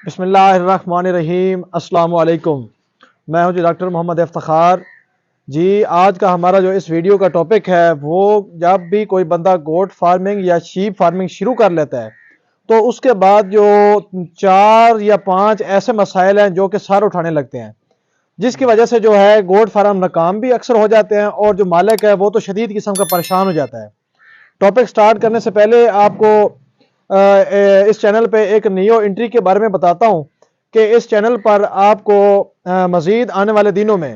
بسم اللہ الرحمن الرحیم۔ السلام علیکم، میں ہوں ڈاکٹر محمد افتخار آج کا ہمارا جو اس ویڈیو کا ٹاپک ہے وہ جب بھی کوئی بندہ گوٹ فارمنگ یا شیپ فارمنگ شروع کر لیتا ہے تو اس کے بعد جو 4 یا 5 ایسے مسائل ہیں جو کہ سر اٹھانے لگتے ہیں، جس کی وجہ سے جو ہے گوٹ فارم ناکام بھی اکثر ہو جاتے ہیں اور جو مالک ہے وہ تو شدید قسم کا پریشان ہو جاتا ہے۔ ٹاپک سٹارٹ کرنے سے پہلے آپ کو اس چینل پہ ایک نیو انٹری کے بارے میں بتاتا ہوں کہ اس چینل پر آپ کو مزید آنے والے دنوں میں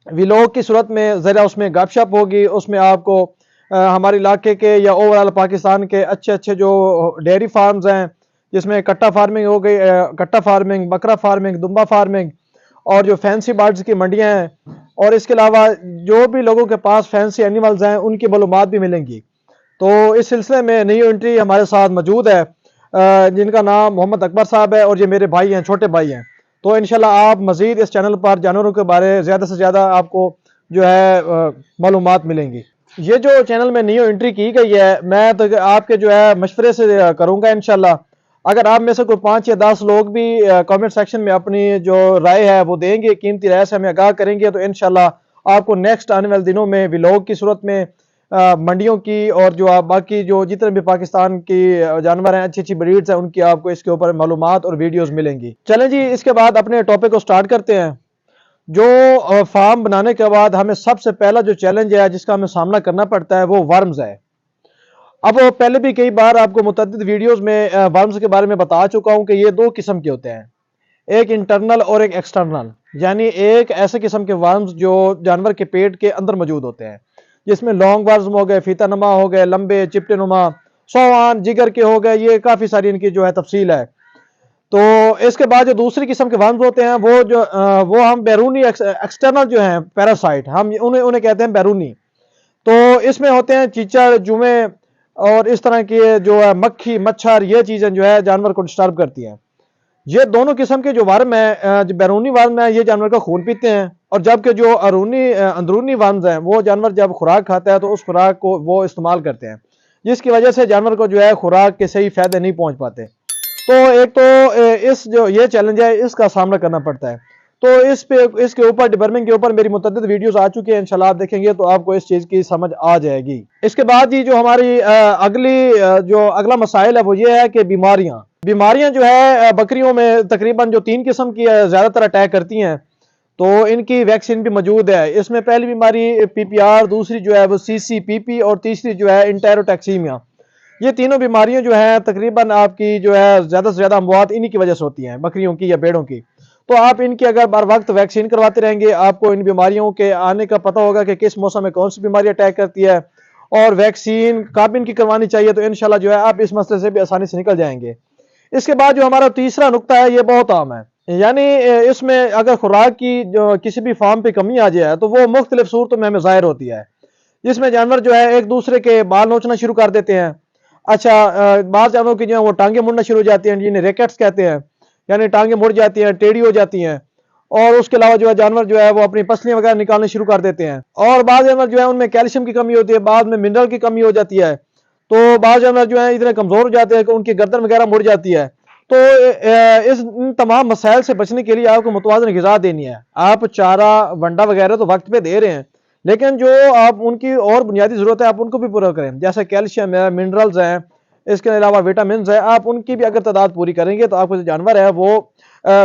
ویلوگ کی صورت میں ذرا اس میں گپ شپ ہوگی، اس میں آپ کو ہمارے علاقے کے یا اوورال پاکستان کے اچھے جو ڈیری فارمز ہیں، جس میں کٹا فارمنگ ہو گئی، کٹا فارمنگ، بکرا فارمنگ، دمبا فارمنگ اور جو فینسی برڈز کی منڈیاں ہیں، اور اس کے علاوہ جو بھی لوگوں کے پاس فینسی اینیملز ہیں ان کی معلومات بھی ملیں گی۔ تو اس سلسلے میں نیو انٹری ہمارے ساتھ موجود ہے جن کا نام محمد اکبر صاحب ہے، اور یہ میرے بھائی ہیں، چھوٹے بھائی ہیں۔ تو انشاءاللہ آپ مزید اس چینل پر جانوروں کے بارے زیادہ سے زیادہ آپ کو جو ہے معلومات ملیں گی۔ یہ جو چینل میں نیو انٹری کی گئی ہے، میں تو آپ کے جو ہے مشورے سے کروں گا انشاءاللہ۔ اگر آپ میں سے کوئی 5 یا 10 لوگ بھی کامنٹ سیکشن میں اپنی جو رائے ہے وہ دیں گے، قیمتی رائے سے ہمیں آگاہ کریں گے، تو انشاءاللہ آپ کو نیکسٹ آنے والے دنوں میں ویلوگ کی صورت میں منڈیوں کی اور جو آپ باقی جو جتنے بھی پاکستان کی جانور ہیں، اچھی بریڈز ہیں، ان کی آپ کو اس کے اوپر معلومات اور ویڈیوز ملیں گی۔ چلیں جی، اس کے بعد اپنے ٹاپک کو سٹارٹ کرتے ہیں۔ جو فارم بنانے کے بعد ہمیں سب سے پہلا جو چیلنج ہے جس کا ہمیں سامنا کرنا پڑتا ہے وہ ورمز ہے۔ اب پہلے بھی کئی بار آپ کو متعدد ویڈیوز میں ورمز کے بارے میں بتا چکا ہوں کہ یہ 2 قسم کے ہوتے ہیں، ایک انٹرنل اور ایک ایکسٹرنل، یعنی ایک ایسے قسم کے ورمز جو جانور کے پیٹ کے اندر موجود ہوتے ہیں، جس میں لانگ ورم ہو گئے، فیتا نما ہو گئے، لمبے چپٹے نما، سوان جگر کے ہو گئے، یہ کافی ساری ان کی جو ہے تفصیل ہے۔ تو اس کے بعد جو دوسری قسم کے ورمز ہوتے ہیں وہ ہم بیرونی ایکسٹرنل جو ہیں پیراسائٹ، ہم انہیں کہتے ہیں بیرونی۔ تو اس میں ہوتے ہیں چیچڑ، جوئیں اور اس طرح کی جو ہے مکھی، مچھر، یہ چیزیں جو ہے جانور کو ڈسٹرب کرتی ہیں۔ یہ دونوں قسم کے جو ورم ہیں، جو بیرونی ورم ہیں، یہ جانور کا خون پیتے ہیں، اور جبکہ جو اندرونی ورمز ہیں وہ جانور جب خوراک کھاتا ہے تو اس خوراک کو وہ استعمال کرتے ہیں، جس کی وجہ سے جانور کو جو ہے خوراک کے صحیح فائدے نہیں پہنچ پاتے۔ تو ایک تو یہ چیلنج ہے، اس کا سامنا کرنا پڑتا ہے۔ تو اس کے اوپر ڈبرمنگ کے اوپر میری متعدد ویڈیوز آ چکی ہیں، انشاءاللہ آپ دیکھیں گے تو آپ کو اس چیز کی سمجھ آ جائے گی۔ اس کے بعد جو ہماری اگلا مسائل ہے وہ یہ ہے کہ بیماریاں جو ہے بکریوں میں تقریباً جو 3 قسم کی زیادہ تر اٹیک کرتی ہیں، تو ان کی ویکسین بھی موجود ہے۔ اس میں پہلی بیماری پی پی آر، دوسری جو ہے وہ سی سی پی پی، اور تیسری جو ہے انٹیروٹیکسیمیا۔ یہ تینوں بیماریاں جو ہیں تقریباً آپ کی جو ہے زیادہ سے زیادہ اموات انہی کی وجہ سے ہوتی ہیں، بکریوں کی یا بیڑوں کی۔ تو آپ ان کی اگر بر وقت ویکسین کرواتے رہیں گے، آپ کو ان بیماریوں کے آنے کا پتہ ہوگا کہ کس موسم میں کون سی بیماری اٹیک کرتی ہے، اور ویکسین کب ان کی کروانی چاہیے، تو انشاءاللہ جو ہے آپ اس مسئلے سے بھی آسانی سے نکل جائیں گے۔ اس کے بعد جو ہمارا تیسرا نقطہ ہے یہ بہت عام ہے، یعنی اس میں اگر خوراک کی جو کسی بھی فارم پہ کمی آ جائے تو وہ مختلف صورتوں میں ہمیں ظاہر ہوتی ہے، جس میں جانور جو ہے ایک دوسرے کے بال نوچنا شروع کر دیتے ہیں۔ اچھا، بعض جانوروں کی جو ہے وہ ٹانگیں مڑنا شروع ہو جاتی ہیں، جنہیں ریکٹس کہتے ہیں، یعنی ٹانگیں مڑ جاتی ہیں، ٹیڑھی ہو جاتی ہیں، اور اس کے علاوہ جو ہے جانور جو ہے وہ اپنی پسلیاں وغیرہ نکالنے شروع کر دیتے ہیں، اور بعض جانور جو ہے ان میں کیلشیم کی کمی ہوتی ہے، بعض میں منرل کی کمی ہو جاتی ہے، تو بعض جانور جو ہیں اتنے کمزور ہو جاتے ہیں کہ ان کی گردن وغیرہ مڑ جاتی ہے۔ تو ان تمام مسائل سے بچنے کے لیے آپ کو متوازن غذا دینی ہے۔ آپ چارہ، ونڈا وغیرہ تو وقت پہ دے رہے ہیں، لیکن جو آپ ان کی اور بنیادی ضرورت ہے آپ ان کو بھی پورا کریں، جیسے کیلشیم ہے، منرلز ہیں، اس کے علاوہ وٹامنز ہیں۔ آپ ان کی بھی اگر تعداد پوری کریں گے تو آپ کو جو جانور ہے وہ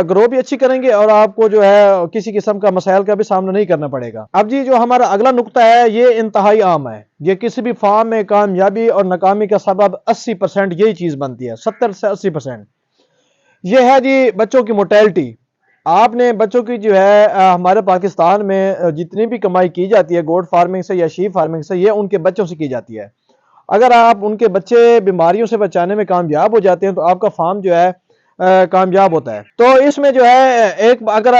گرو بھی اچھی کریں گے، اور آپ کو جو ہے کسی قسم کا مسائل کا بھی سامنا نہیں کرنا پڑے گا۔ اب جو ہمارا اگلا نقطہ ہے یہ انتہائی عام ہے، یہ کسی بھی فارم میں کامیابی اور ناکامی کا سبب 80% یہی چیز بنتی ہے، 70 سے 80%۔ یہ ہے بچوں کی موٹیلٹی۔ آپ نے بچوں کی جو ہے ہمارے پاکستان میں جتنی بھی کمائی کی جاتی ہے گوٹ فارمنگ سے یا شیپ فارمنگ سے، یہ ان کے بچوں سے کی جاتی ہے۔ اگر آپ ان کے بچے بیماریوں سے بچانے میں کامیاب ہو جاتے ہیں تو آپ کا فارم جو ہے کامیاب ہوتا ہے۔ تو اس میں جو ہے اگر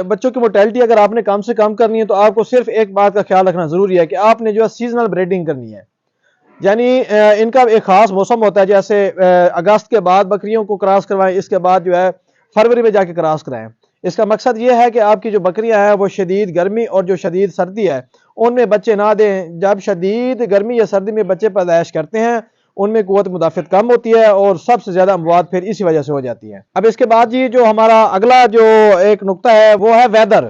بچوں کی موٹیلٹی اگر آپ نے کم سے کم کرنی ہے تو آپ کو صرف ایک بات کا خیال رکھنا ضروری ہے کہ آپ نے جو ہے سیزنل بریڈنگ کرنی ہے، یعنی ان کا ایک خاص موسم ہوتا ہے، جیسے اگست کے بعد بکریوں کو کراس کروائیں، اس کے بعد جو ہے فروری میں جا کے کراس کرائیں۔ اس کا مقصد یہ ہے کہ آپ کی جو بکریاں ہیں وہ شدید گرمی اور جو شدید سردی ہے ان میں بچے نہ دیں۔ جب شدید گرمی یا سردی میں بچے پیدائش کرتے ہیں ان میں قوت مدافعت کم ہوتی ہے اور سب سے زیادہ اموات پھر اسی وجہ سے ہو جاتی ہیں۔ اب اس کے بعد جی جو ہمارا اگلا جو ایک نقطہ ہے وہ ہے ویدر،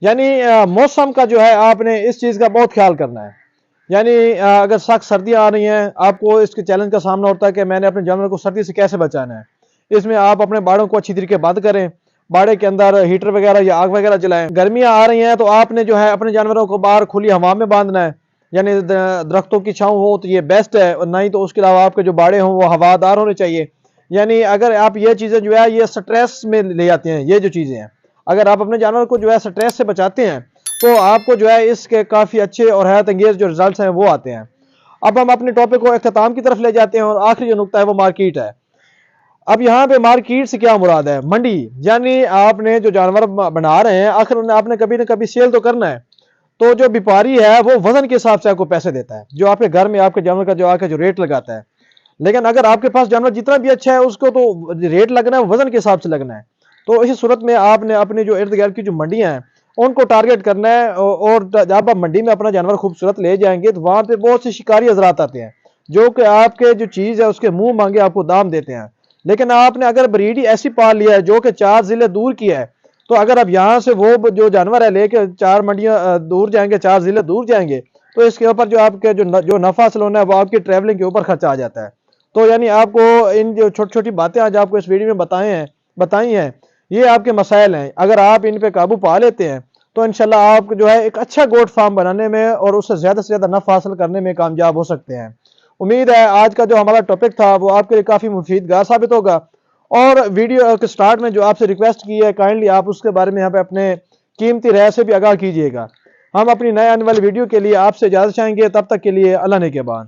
یعنی موسم کا جو ہے آپ نے اس چیز کا بہت خیال کرنا ہے۔ یعنی اگر سخت سردیاں آ رہی ہیں، آپ کو اس کے چیلنج کا سامنا ہوتا ہے کہ میں نے اپنے جانور کو سردی سے کیسے بچانا ہے۔ اس میں آپ اپنے باڑوں کو اچھی طریقے بند کریں، باڑے کے اندر ہیٹر وغیرہ یا آگ وغیرہ جلائیں۔ گرمیاں آ رہی ہیں تو آپ نے جو ہے اپنے جانوروں کو باہر کھلی ہوا میں باندھنا ہے، یعنی درختوں کی چھاؤں ہو تو یہ بیسٹ ہے، اور نہیں تو اس کے علاوہ آپ کے جو باڑے ہوں وہ ہوادار ہونے چاہیے۔ یعنی اگر آپ یہ چیزیں جو ہے یہ سٹریس میں لے آتے ہیں، یہ جو چیزیں ہیں اگر آپ اپنے جانور کو جو ہے سٹریس سے بچاتے ہیں تو آپ کو جو ہے اس کے کافی اچھے اور حیرت انگیز جو رزلٹس ہیں وہ آتے ہیں۔ اب ہم اپنے ٹاپک کو اختتام کی طرف لے جاتے ہیں، اور آخری جو نقطہ ہے وہ مارکیٹ ہے۔ اب یہاں پہ مارکیٹ سے کیا مراد ہے؟ منڈی، یعنی آپ نے جو جانور بنا رہے ہیں آخر آپ نے کبھی نہ کبھی سیل تو کرنا ہے، تو جو بیپاری ہے وہ وزن کے حساب سے آپ کو پیسے دیتا ہے، جو آپ کے گھر میں آپ کے جانور کا جو آ کے جو ریٹ لگاتا ہے۔ لیکن اگر آپ کے پاس جانور جتنا بھی اچھا ہے اس کو تو ریٹ لگنا ہے وزن کے حساب سے لگنا ہے۔ تو اسی صورت میں آپ نے اپنے جو ارد گرد کی جو منڈیاں ہیں ان کو ٹارگٹ کرنا ہے، اور جب آپ منڈی میں اپنا جانور خوبصورت لے جائیں گے تو وہاں پہ بہت سے شکاری حضرات آتے ہیں جو کہ آپ کے جو چیز ہے اس کے منہ مانگے آپ کو دام دیتے ہیں۔ لیکن آپ نے اگر بریڈی ایسی پال لیا ہے جو کہ 4 ضلع دور کی ہے، تو اگر آپ یہاں سے وہ جو جانور ہے لے کے 4 منڈیاں دور جائیں گے، 4 ضلع دور جائیں گے، تو اس کے اوپر جو آپ کے جو نفع حاصل ہونا ہے وہ آپ کی ٹریولنگ کے اوپر خرچہ آ جاتا ہے۔ تو یعنی آپ کو ان جو چھوٹی چھوٹی باتیں آج آپ کو اس ویڈیو میں بتائی ہیں یہ آپ کے مسائل ہیں، اگر آپ ان پہ قابو پا لیتے ہیں تو انشاءاللہ آپ جو ہے ایک اچھا گوٹ فارم بنانے میں اور اس سے زیادہ نفع حاصل کرنے میں کامیاب ہو سکتے ہیں۔ امید ہے آج کا جو ہمارا ٹاپک تھا وہ آپ کے لیے کافی مفید گار ثابت ہوگا، اور ویڈیو کے سٹارٹ میں جو آپ سے ریکویسٹ کی ہے کائنڈلی آپ اس کے بارے میں یہاں پہ اپنے قیمتی رائے سے بھی آگاہ کیجیے گا۔ ہم اپنی نئے آنے والی ویڈیو کے لیے آپ سے اجازت چاہیں گے، تب تک کے لیے اللہ نے کے بعد۔